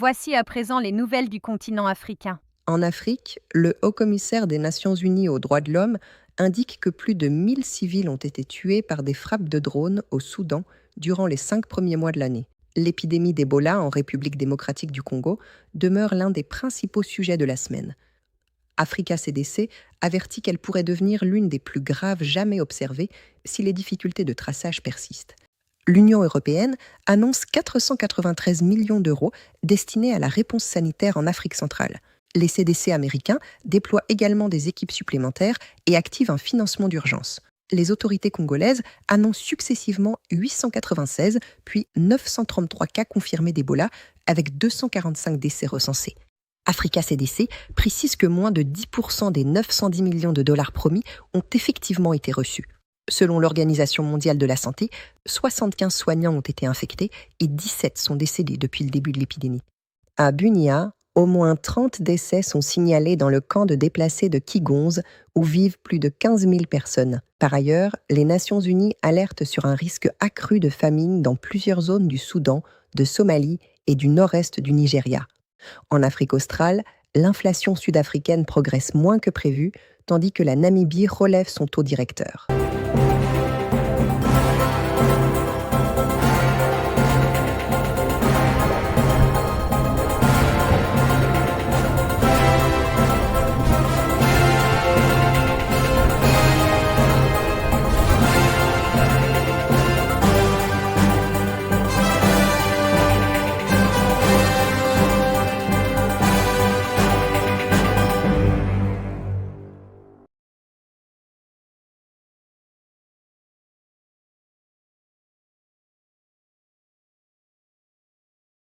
Voici à présent les nouvelles du continent africain. En Afrique, le haut-commissaire des Nations Unies aux droits de l'homme indique que plus de 1000 civils ont été tués par des frappes de drones au Soudan durant les 5 premiers mois de l'année. L'épidémie d'Ebola en République démocratique du Congo demeure l'un des principaux sujets de la semaine. Africa CDC avertit qu'elle pourrait devenir l'une des plus graves jamais observées si les difficultés de traçage persistent. L'Union européenne annonce 493 millions d'euros destinés à la réponse sanitaire en Afrique centrale. Les CDC américains déploient également des équipes supplémentaires et activent un financement d'urgence. Les autorités congolaises annoncent successivement 896 puis 933 cas confirmés d'Ebola, avec 245 décès recensés. Africa CDC précise que moins de 10% des 910 millions de dollars promis ont effectivement été reçus. Selon l'Organisation mondiale de la santé, 75 soignants ont été infectés et 17 sont décédés depuis le début de l'épidémie. À Bunia, au moins 30 décès sont signalés dans le camp de déplacés de Kigonze, où vivent plus de 15 000 personnes. Par ailleurs, les Nations Unies alertent sur un risque accru de famine dans plusieurs zones du Soudan, de Somalie et du nord-est du Nigeria. En Afrique australe, l'inflation sud-africaine progresse moins que prévu, tandis que la Namibie relève son taux directeur.